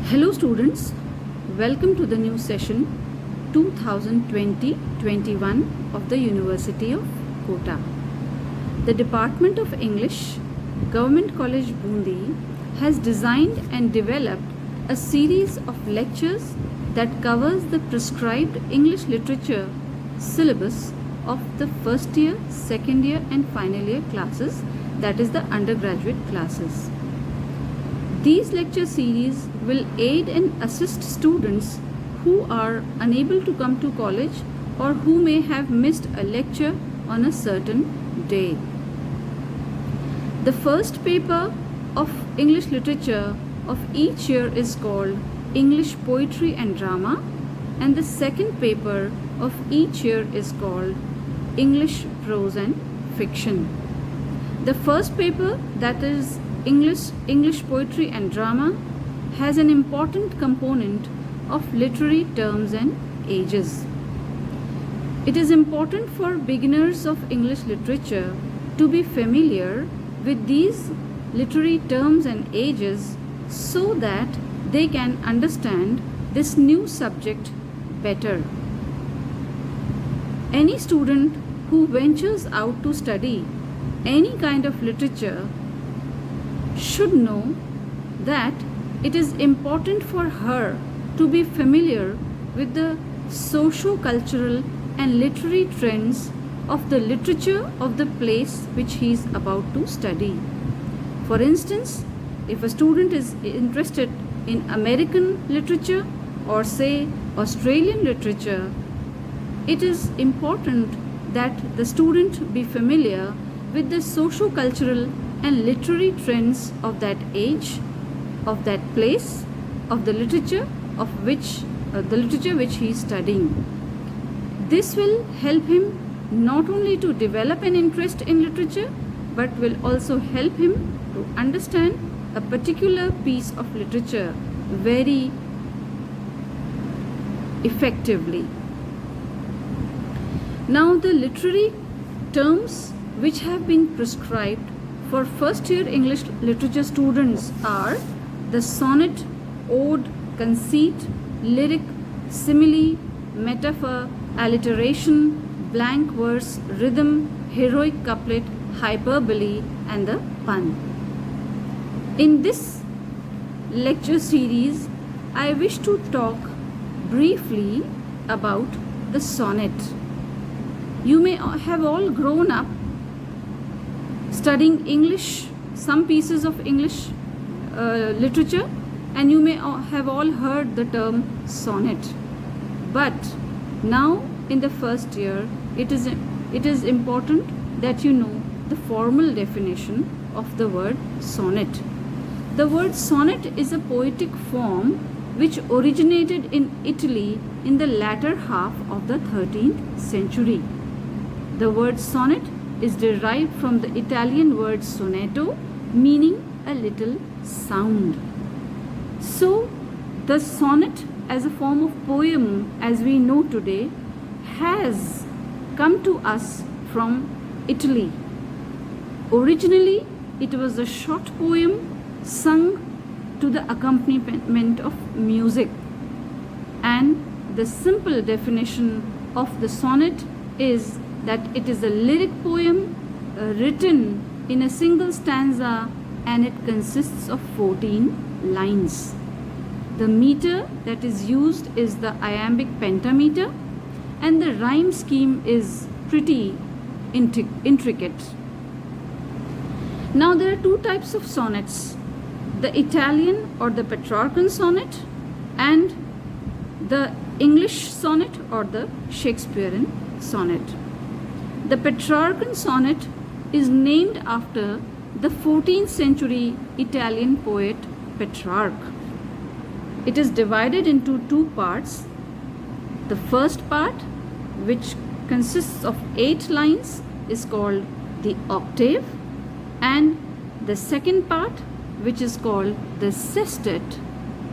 Hello students, welcome to the new session 2020-21 of the University of Kota. The Department of English, Government College Bundi has designed and developed a series of lectures that covers the prescribed English literature syllabus of the first year, second year and final year classes, that is the undergraduate classes. These lecture series will aid and assist students who are unable to come to college or who may have missed a lecture on a certain day. The first paper of English literature of each year is called English Poetry and Drama, and the second paper of each year is called English Prose and Fiction. The first paper, that is English Poetry and Drama, has an important component of literary terms and ages. It is important for beginners of English literature to be familiar with these literary terms and ages so that they can understand this new subject better. Any student who ventures out to study any kind of literature should know that it is important for her to be familiar with the socio-cultural and literary trends of the literature of the place which he is about to study. For instance, if a student is interested in American literature or say Australian literature, it is important that the student be familiar with the socio-cultural and literary trends of that age, of that place, of the literature which he is studying. This will help him not only to develop an interest in literature, but will also help him to understand a particular piece of literature very effectively. Now, the literary terms which have been prescribed for first year English literature students are the sonnet, ode, conceit, lyric, simile, metaphor, alliteration, blank verse, rhythm, heroic couplet, hyperbole and the pun. In this lecture series, I wish to talk briefly about the sonnet. You may have all grown up studying English, some pieces of English literature, and you may have all heard the term sonnet. But now in the first year, it is important that you know the formal definition of the word sonnet. The word sonnet is a poetic form which originated in Italy in the latter half of the 13th century. The word sonnet is derived from the Italian word sonetto, meaning a little sound. So, the sonnet as a form of poem as we know today has come to us from Italy. Originally, it was a short poem sung to the accompaniment of music, and the simple definition of the sonnet is that it is a lyric poem written in a single stanza, and it consists of 14 lines. The meter that is used is the iambic pentameter, and the rhyme scheme is pretty intricate. Now there are two types of sonnets, the Italian or the Petrarchan sonnet and the English sonnet or the Shakespearean sonnet. The Petrarchan sonnet is named after the 14th century Italian poet Petrarch. It is divided into two parts. The first part, which consists of 8 lines, is called the octave, and the second part, which is called the sestet,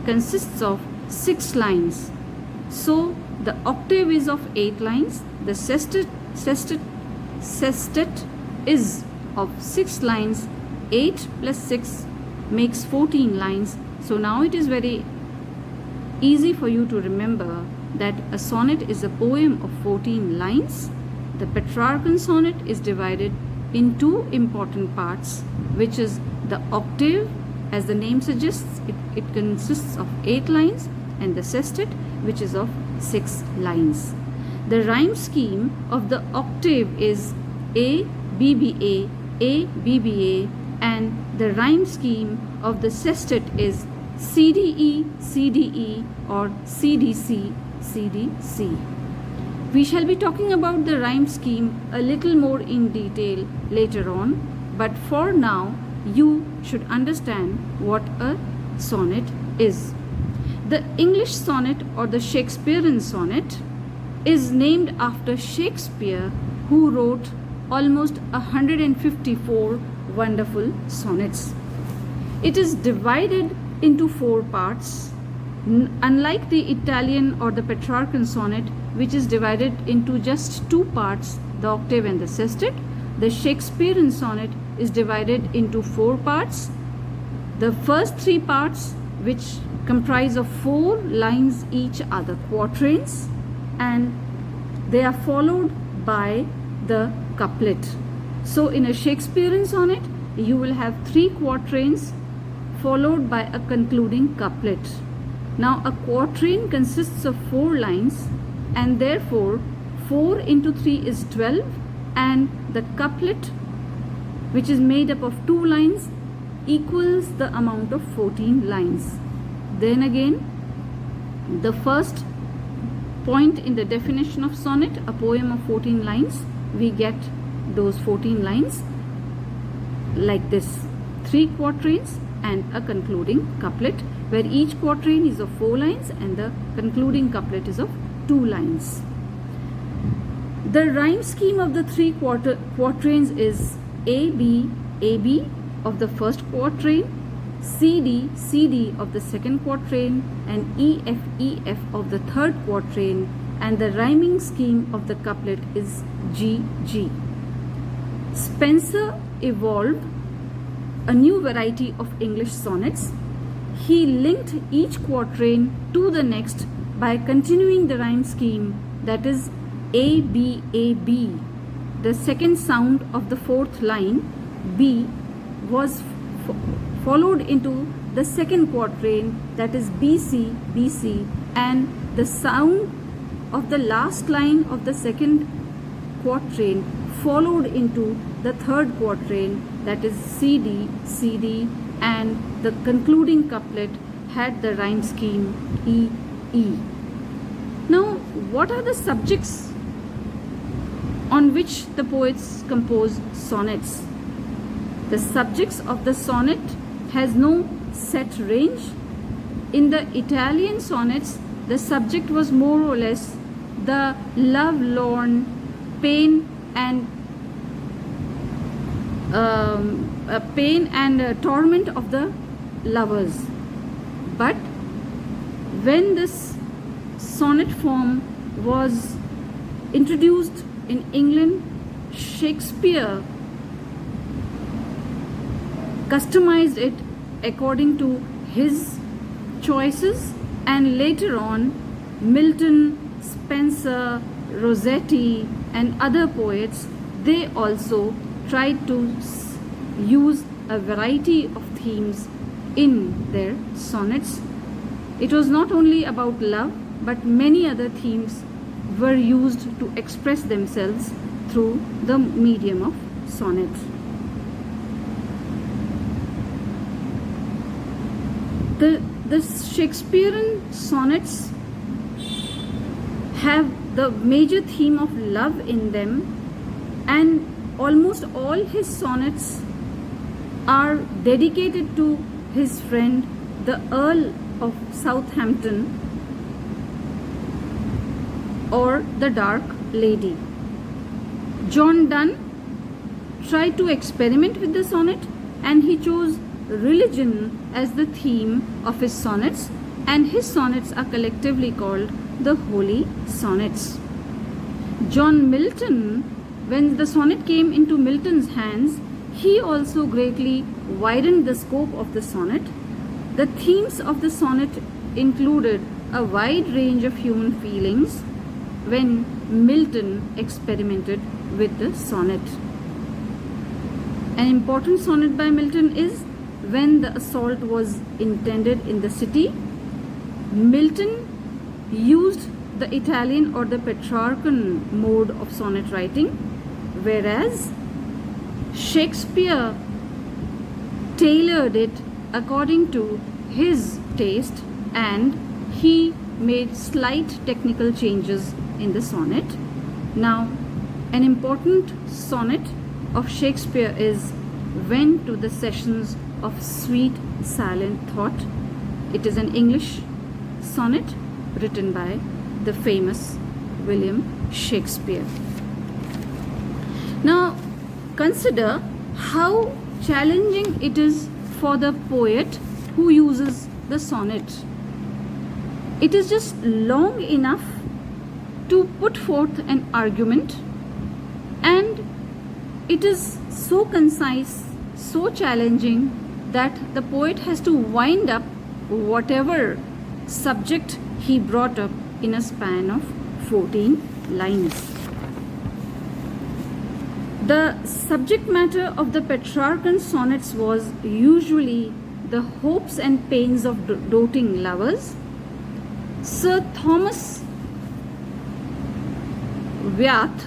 consists of 6 lines. So the octave is of 8 lines, the sestet is of 6 lines. 8 plus 6 makes 14 lines. So now it is very easy for you to remember that a sonnet is a poem of 14 lines. The Petrarchan sonnet is divided in two important parts, which is the octave. As the name suggests, it consists of 8 lines, and the sestet, which is of 6 lines. The rhyme scheme of the octave is A, B, B, A, A, B, B, A, and the rhyme scheme of the sestet is C, D, E, C, D, E, or C, D, C, C, D, C. We shall be talking about the rhyme scheme a little more in detail later on, but for now, you should understand what a sonnet is. The English sonnet or the Shakespearean sonnet is named after Shakespeare, who wrote almost 154 wonderful sonnets. It is divided into 4 parts. Unlike the Italian or the Petrarchan sonnet, which is divided into just 2 parts, the octave and the sestet, the Shakespearean sonnet is divided into 4 parts. The first 3 parts, which comprise of 4 lines each, are the quatrains, and they are followed by the couplet. So in a Shakespearean sonnet, you will have 3 quatrains followed by a concluding couplet. Now a quatrain consists of 4 lines, and therefore 4 into 3 is 12, and the couplet, which is made up of 2 lines, equals the amount of 14 lines. Then again, the first point in the definition of sonnet, a poem of 14 lines, we get those 14 lines like this: 3 quatrains and a concluding couplet, where each quatrain is of 4 lines and the concluding couplet is of 2 lines. The rhyme scheme of the 3 quatrains is A, B, A, B of the first quatrain, C, D, C, D of the second quatrain, and E, F, E, F of the third quatrain, and the rhyming scheme of the couplet is G, G. Spenser evolved a new variety of English sonnets. He linked each quatrain to the next by continuing the rhyme scheme, that is A, B, A, B. The second sound of the 4th line, B, was followed into the second quatrain, that is BC, BC, and the sound of the last line of the second quatrain followed into the third quatrain, that is CD, CD, and the concluding couplet had the rhyme scheme E, E. Now, what are the subjects on which the poets compose sonnets? The subjects of the sonnet has no set range. In the Italian sonnets, the subject was more or less the love-lorn pain and torment of the lovers. But when this sonnet form was introduced in England, Shakespeare customized it according to his choices, and later on Milton, Spenser, Rossetti and other poets, they also tried to use a variety of themes in their sonnets. It was not only about love, but many other themes were used to express themselves through the medium of sonnet. The Shakespearean sonnets have the major theme of love in them, and almost all his sonnets are dedicated to his friend, the Earl of Southampton, or the Dark Lady. John Donne tried to experiment with the sonnet, and he chose religion as the theme of his sonnets, and his sonnets are collectively called the Holy Sonnets. John Milton, when the sonnet came into Milton's hands, he also greatly widened the scope of the sonnet. The themes of the sonnet included a wide range of human feelings when Milton experimented with the sonnet. An important sonnet by Milton is When the Assault Was Intended in the City. Milton used the Italian or the Petrarchan mode of sonnet writing, whereas Shakespeare tailored it according to his taste and he made slight technical changes in the sonnet. Now, an important sonnet of Shakespeare is When to the Sessions of Sweet Silent Thought. It is an English sonnet written by the famous William Shakespeare. Now, consider how challenging it is for the poet who uses the sonnet. It is just long enough to put forth an argument, and it is so concise, so challenging that the poet has to wind up whatever subject he brought up in a span of 14 lines. The subject matter of the Petrarchan sonnets was usually the hopes and pains of doting lovers. Sir Thomas Wyatt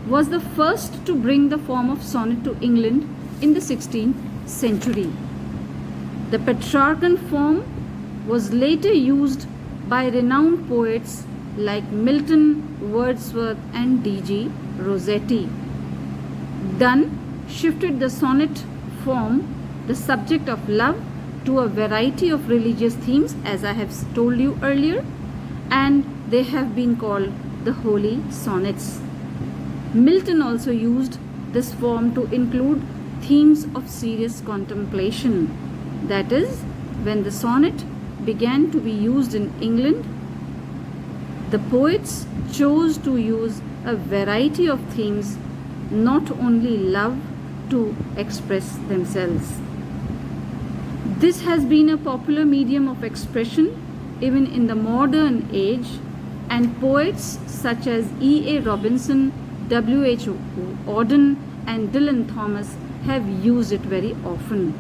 was the first to bring the form of sonnet to England in the 16th century. The Petrarchan form was later used by renowned poets like Milton, Wordsworth, and D.G. Rossetti. Donne shifted the sonnet form, the subject of love, to a variety of religious themes, as I have told you earlier, and they have been called the Holy Sonnets. Milton also used this form to include themes of serious contemplation. That is, when the sonnet began to be used in England, the poets chose to use a variety of themes, not only love, to express themselves. This has been a popular medium of expression even in the modern age, and poets such as E.A. Robinson, W.H. Auden, and Dylan Thomas have used it very often.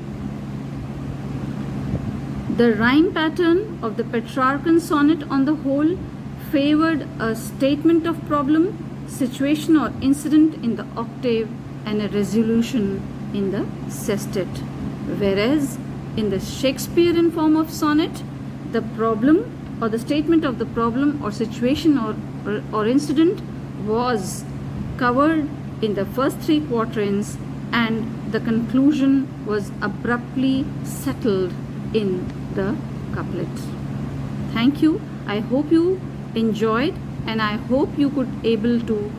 The rhyme pattern of the Petrarchan sonnet on the whole favored a statement of problem, situation or incident in the octave and a resolution in the sestet, whereas in the Shakespearean form of sonnet, the problem or the statement of the problem or situation or incident was covered in the first three quatrains and the conclusion was abruptly settled in the couplet. Thank you. I hope you enjoyed and I hope you could able to